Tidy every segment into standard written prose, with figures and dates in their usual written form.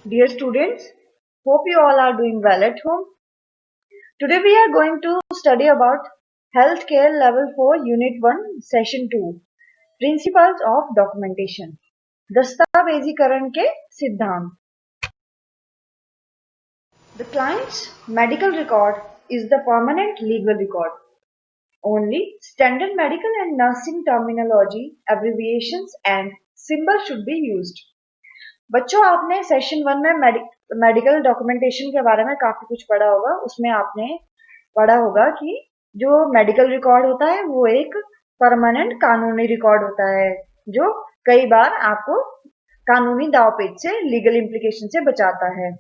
Dear students, hope you all are doing well at home. Today we are going to study about Healthcare Level 4 Unit 1 Session 2 Principles of Documentation. दस्तावेजीकरण के सिद्धांत. The client's medical record is the permanent legal record. Only standard medical and nursing terminology, abbreviations and symbols should be used. बच्चों, आपने session 1 में medical documentation के बारे में काफी कुछ पढ़ा होगा. उसमें आपने पढ़ा होगा कि जो मेडिकल रिकॉर्ड होता है वो एक परमानेंट कानूनी रिकॉर्ड होता है जो कई बार आपको कानूनी दावपेच से, लीगल इम्प्लीकेशन से बचाता है.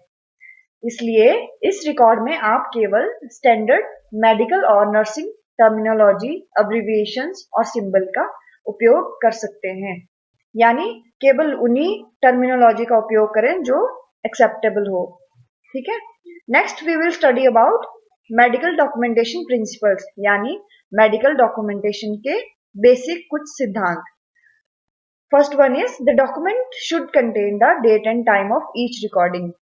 इसलिए इस रिकॉर्ड में आप केवल स्टैंडर्ड मेडिकल और नर्सिंग टर्मिनोलॉजी, अब्रिविएशंस और सिंबल का उपयोग कर सकते हैं. यानी केवल उन्हीं टर्मिनोलॉजी का उपयोग करें जो एक्सेप्टेबल हो. ठीक है. Next we will study about medical documentation principles, यानी मेडिकल डॉक्यूमेंटेशन के बेसिक कुछ सिद्धांत. First one is the document should contain the date and time of each recording.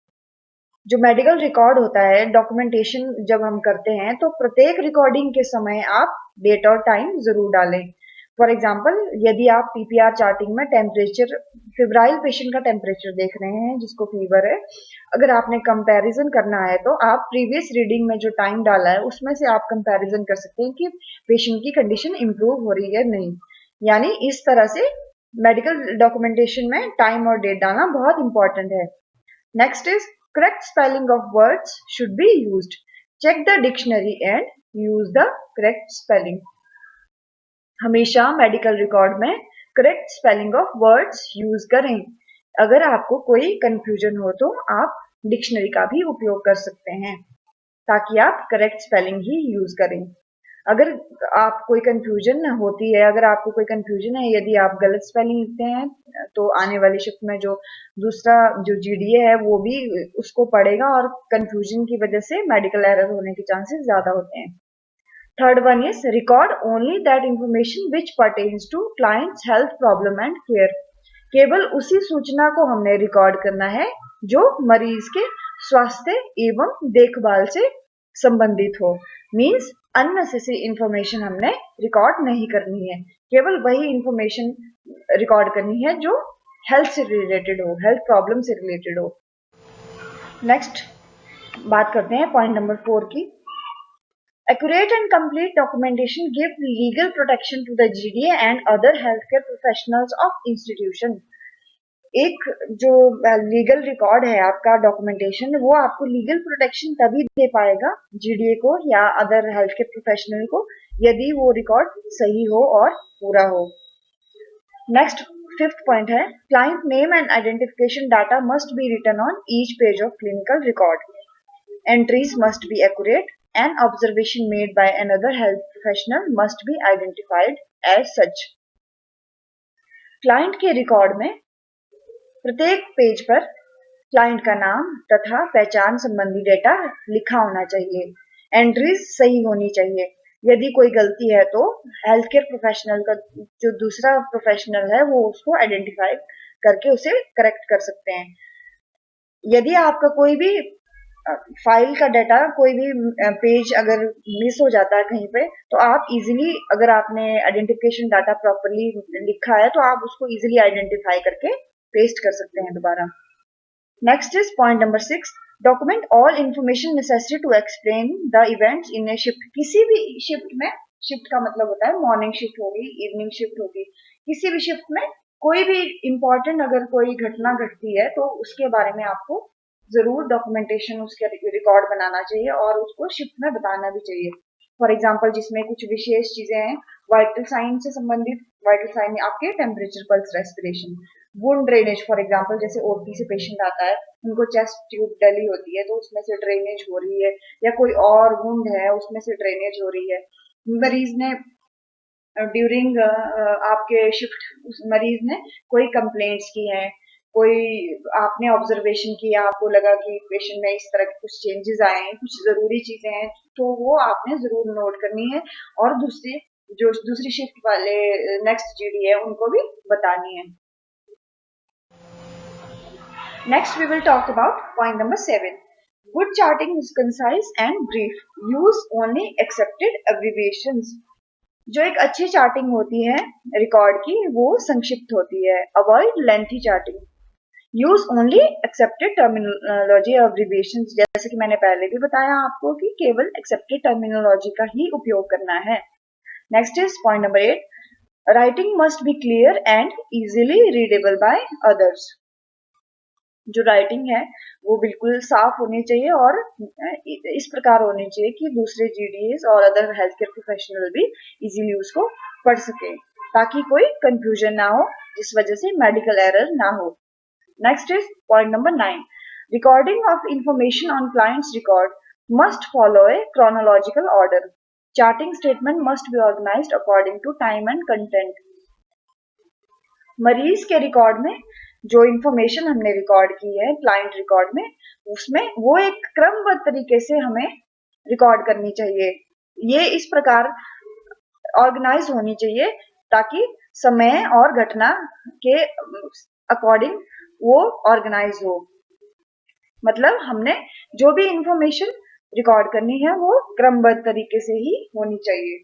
जो मेडिकल रिकॉर्ड होता है, डॉक्यूमेंटेशन जब हम करते हैं तो प्रत्येक रिकॉर्डिंग के समय आप डेट और टाइम जरूर डालें. फॉर एग्जाम्पल, यदि आप पीपीआर चार्टिंग में टेम्परेचर, फिब्राइल पेशेंट का टेम्परेचर देख रहे हैं जिसको फीवर है, अगर आपने कंपैरिजन करना है तो आप प्रीवियस रीडिंग में जो टाइम डाला है उसमें से आप कंपैरिजन कर सकते हैं कि पेशेंट की कंडीशन इंप्रूव हो रही है नहीं. यानी इस तरह से मेडिकल डॉक्यूमेंटेशन में टाइम और डेट डालना बहुत इंपॉर्टेंट है. Next is correct spelling of words should be used. Check the dictionary and use the correct spelling. हमेशा मेडिकल रिकॉर्ड में correct spelling of words use करें. अगर आपको कोई कंफ्यूजन हो तो आप डिक्शनरी का भी उपयोग कर सकते हैं ताकि आप करेक्ट स्पेलिंग ही यूज करें. अगर आप कोई कंफ्यूजन होती है, अगर आपको कोई कंफ्यूजन है, यदि आप गलत स्पेलिंग लिखते हैं तो आने वाली शिफ्ट में जो दूसरा जो जीडीए है वो भी उसको पढ़ेगा और कंफ्यूजन की वजह से मेडिकल एरर होने के चांसेस ज्यादा होते हैं. Third one is record only that information which pertains to clients health problem and care. केवल उसी सूचना को हमने रिकॉर्ड करना है जो मरीज के स्वास्थ्य एवं देखभाल से संबंधित हो. मीन्स अननेसेसरी इंफॉर्मेशन हमने रिकॉर्ड नहीं करनी है. केवल वही इंफॉर्मेशन रिकॉर्ड करनी है जो हेल्थ से रिलेटेड हो, हेल्थ प्रॉब्लम से रिलेटेड हो. नेक्स्ट बात करते हैं पॉइंट नंबर 4 की. Accurate and complete documentation give legal protection to the GDA and other healthcare professionals of institution. एक जो लीगल रिकॉर्ड है आपका डॉक्यूमेंटेशन, वो आपको लीगल प्रोटेक्शन तभी दे पाएगा जीडीए को या अदर हेल्थ केयर प्रोफेशनल को यदि वो रिकॉर्ड सही हो और पूरा हो. नेक्स्ट फिफ्थ पॉइंट है client name and identification data must be written on each page of clinical record. Entries must be accurate and observation made by another health professional must be identified as such. Client के record में प्रत्येक page पर client का नाम तथा पहचान संबंधी data लिखा होना चाहिए. एंट्रीज सही होनी चाहिए. यदि कोई गलती है तो हेल्थ केयर प्रोफेशनल का जो दूसरा प्रोफेशनल है वो उसको आइडेंटिफाई करके उसे करेक्ट कर सकते हैं. यदि आपका कोई भी फाइल का डाटा, कोई भी पेज अगर मिस हो जाता है कहीं पे, तो आप इजीली, अगर आपने आइडेंटिफिकेशन डाटा प्रॉपरली लिखा है तो आप उसको इजीली आइडेंटिफाई करके पेस्ट कर सकते हैं दोबारा. Next is point number 6. Document all information necessary to explain the events in a shift. किसी भी शिफ्ट में, शिफ्ट का मतलब होता है मॉर्निंग शिफ्ट होगी, इवनिंग शिफ्ट होगी, किसी भी शिफ्ट में कोई भी इंपॉर्टेंट अगर कोई घटना घटती है तो उसके बारे में आपको जरूर डॉक्यूमेंटेशन, उसके रिकॉर्ड बनाना चाहिए और उसको शिफ्ट में बताना भी चाहिए. फॉर एग्जांपल, जिसमें कुछ विशेष चीजें हैं वाइटल साइन से संबंधित. वाइटल साइन आपके temperature, pulse, respiration, wound drainage. For example, जैसे ओटी से पेशेंट आता है, उनको चेस्ट ट्यूब डली होती है तो उसमें से ड्रेनेज हो रही है, या कोई और वुंड है उसमें से ड्रेनेज हो रही है. मरीज ने ड्यूरिंग आपके शिफ्ट उस मरीज ने कोई कंप्लेंट्स की हैं, कोई आपने ऑब्जर्वेशन किया, आपको लगा कि पेशेंट में इस तरह के कुछ चेंजेस आए हैं, कुछ जरूरी चीजें हैं, तो वो आपने जरूर नोट करनी है और दूसरी शिफ्ट वाले नेक्स्ट जीडी है उनको भी बतानी है. Next, we will talk about point number 7. Good charting is concise and brief. Use only accepted abbreviations. जो एक अच्छी चार्टिंग होती है रिकॉर्ड की वो संक्षिप्त होती है. Avoid lengthy charting. Use only accepted terminology अब्रिविएशंस. जैसे कि मैंने पहले भी बताया आपको कि केवल एक्सेप्टेड टर्मिनोलॉजी का ही उपयोग करना है. Next is point number 8. Writing must be clear and easily readable by others. जो राइटिंग है वो बिल्कुल साफ होनी चाहिए और इस प्रकार होनी चाहिए कि दूसरे जीडीएस और अदर हेल्थ केयर प्रोफेशनल भी इजीली उसको पढ़ सके, ताकि कोई कंफ्यूजन ना हो जिस वजह से मेडिकल एरर ना हो. Next is point number 9. Recording of information on clients record must follow a chronological order. Charting statement must be organised according to time and content. मरीज के रिकॉर्ड में जो इंफॉर्मेशन हमने रिकॉर्ड की है क्लाइंट रिकॉर्ड में, उसमें वो एक क्रमबद्ध तरीके से हमें रिकॉर्ड करनी चाहिए. ये इस प्रकार ऑर्गेनाइज होनी चाहिए ताकि समय और घटना के अकॉर्डिंग वो ऑर्गेनाइज हो. मतलब हमने जो भी इंफॉर्मेशन रिकॉर्ड करनी है वो क्रमबद्ध तरीके से ही होनी चाहिए.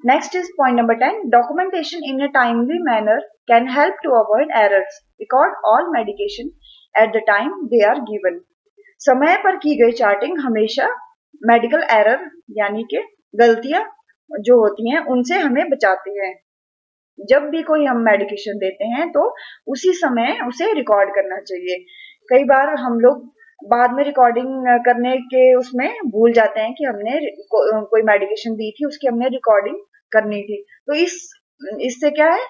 Next is point number 10. Documentation in a timely manner can help to avoid errors. Record all medication at the time they are given. समय पर की गई चार्टिंग हमेशा मेडिकल एरर यानी कि गलतियां जो होती हैं उनसे हमें बचाती है. जब भी कोई हम मेडिकेशन देते हैं तो उसी समय उसे रिकॉर्ड करना चाहिए. कई बार हम लोग बाद में रिकॉर्डिंग करने के उसमें भूल जाते हैं कि हमने कोई मेडिकेशन दी थी उसकी हमने रिकॉर्डिंग करनी थी. तो इससे क्या है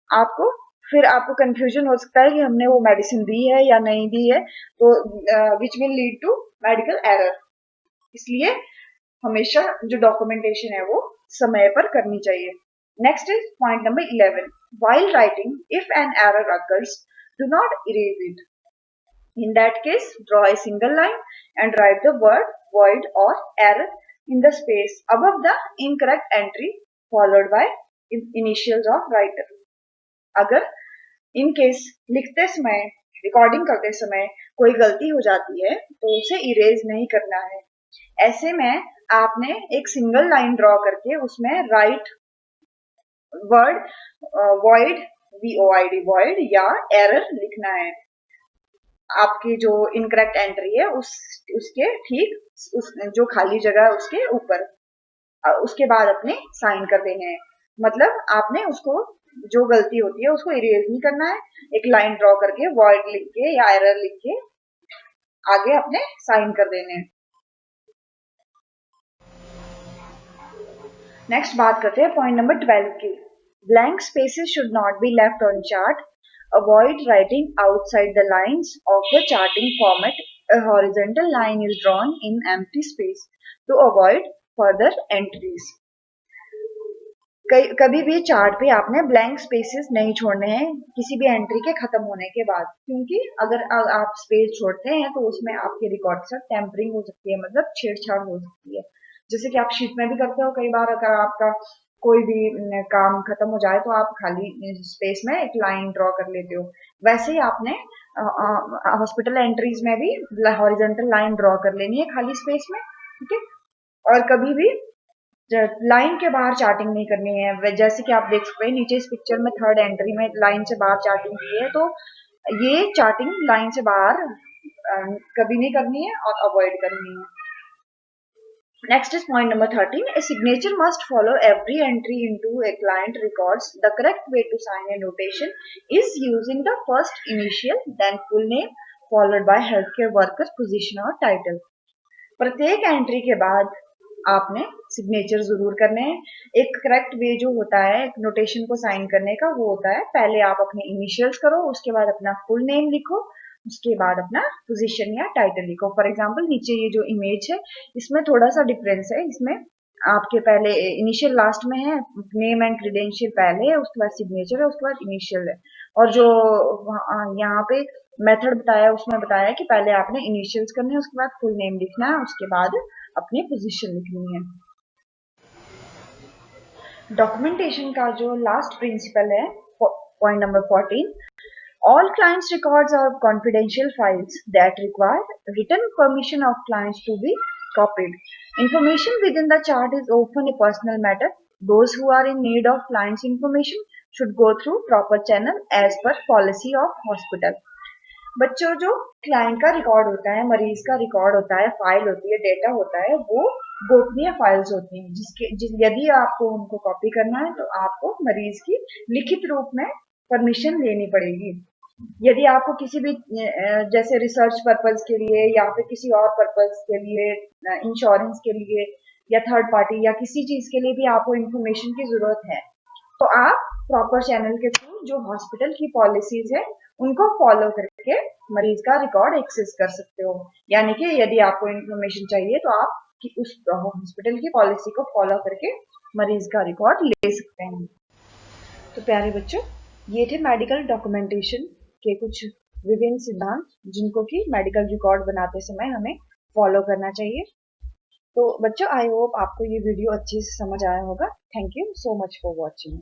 आपको कंफ्यूजन हो सकता है कि हमने वो मेडिसिन दी है या नहीं दी है, तो which will lead to medical error. इसलिए हमेशा जो डॉक्यूमेंटेशन है वो समय पर करनी चाहिए. Next is point number 11. While writing, if an error occurs, do not erase it. In that case, draw a single line and write the word void or error in the space above the incorrect entry followed by initials of writer. अगर in case लिखते समय recording करते समय कोई गलती हो जाती है तो उसे इरेज नहीं करना है. ऐसे में आपने एक सिंगल लाइन ड्रॉ करके उसमें राइट वर्ड void void या एरर लिखना है. आपकी जो इनकरेक्ट एंट्री है उसके ठीक जो खाली जगह है उसके ऊपर, उसके बाद अपने साइन कर देने हैं. मतलब आपने उसको जो गलती होती है उसको इरेज नहीं करना है, एक लाइन ड्रॉ करके वॉइड लिख के या एरर लिख के आगे अपने साइन कर देने हैं. नेक्स्ट बात करते हैं पॉइंट नंबर 12 की. Blank spaces should not be left on chart. Avoid writing outside the lines of the charting format. A horizontal line is drawn in empty space to avoid further entries. कभी भी chart पे आपने blank spaces नहीं छोड़ने हैं किसी भी entry के खत्म होने के बाद, क्योंकि अगर आप स्पेस छोड़ते हैं तो उसमें आपके रिकॉर्ड के साथ टेम्परिंग हो सकती है, मतलब छेड़छाड़ हो सकती है. जैसे कि आप शीट में भी करते हो कई बार, अगर आपका कोई भी काम खत्म हो जाए तो आप खाली स्पेस में एक लाइन ड्रॉ कर लेते हो. वैसे ही आपने हॉस्पिटल एंट्रीज में भी हॉरिजॉन्टल लाइन ड्रॉ कर लेनी है खाली स्पेस में. ठीक है. और कभी भी लाइन के बाहर चार्टिंग नहीं करनी है. जैसे कि आप देख सकते हैं नीचे इस पिक्चर में थर्ड एंट्री में लाइन से बाहर चार्टिंग की है, तो ये चार्टिंग लाइन से बाहर कभी नहीं करनी है और अवॉइड करनी है. Next is point number 13. A signature must follow every entry into a client records. The correct way to sign a notation is using the first initial, then full name, followed by healthcare worker, position और title. प्रत्येक entry के बाद आपने signature जरूर करने हैं. एक correct way जो होता है एक नोटेशन को साइन करने का वो होता है पहले आप अपने इनिशियल्स करो, उसके बाद अपना फुल नेम लिखो, उसके बाद अपना पोजीशन या टाइटल लिखो. फॉर एग्जांपल नीचे ये जो इमेज है इसमें थोड़ा सा डिफरेंस है. इसमें आपके पहले इनिशियल लास्ट में है, नेम एंड क्रेडेंशियल पहले है, उसके बाद सिग्नेचर है, उसके बाद इनिशियल है. और जो यहाँ पे मेथड बताया उसमें बताया है कि पहले आपने इनिशियल्स करने हैं, उसके बाद फुल नेम लिखना है, उसके बाद अपनी पोजीशन लिखनी है. डॉक्यूमेंटेशन का जो लास्ट प्रिंसिपल है point number 14. All clients' records are confidential files that require written permission of clients to be copied. Information within the chart is often a personal matter. Those who are in need of clients' information should go through proper channel as per policy of hospital. बच्चों, जो client का record होता है, मरीज का record होता है, file होती है, डेटा होता है, वो गोपनीय फाइल्स होती हैं, यदि आपको उनको कॉपी करना है तो आपको मरीज की लिखित रूप में परमिशन लेनी पड़ेगी। यदि आपको किसी भी जैसे रिसर्च पर्पज के लिए या फिर किसी और पर्पज के लिए, इंश्योरेंस के लिए या थर्ड पार्टी या किसी चीज के लिए भी आपको इंफॉर्मेशन की जरूरत है, तो आप प्रॉपर चैनल के थ्रू जो हॉस्पिटल की पॉलिसीज है उनको फॉलो करके मरीज का रिकॉर्ड एक्सेस कर सकते हो। यानी कि यदि आपको इंफॉर्मेशन चाहिए तो आप उस हॉस्पिटल की पॉलिसी को फॉलो करके मरीज का रिकॉर्ड ले सकते हैं। तो प्यारे बच्चों, ये थे मेडिकल डॉक्यूमेंटेशन के कुछ विभिन्न सिद्धांत जिनको कि मेडिकल रिकॉर्ड बनाते समय हमें फॉलो करना चाहिए। तो बच्चों, आई होप आपको ये वीडियो अच्छे से समझ आया होगा। Thank you so much for watching.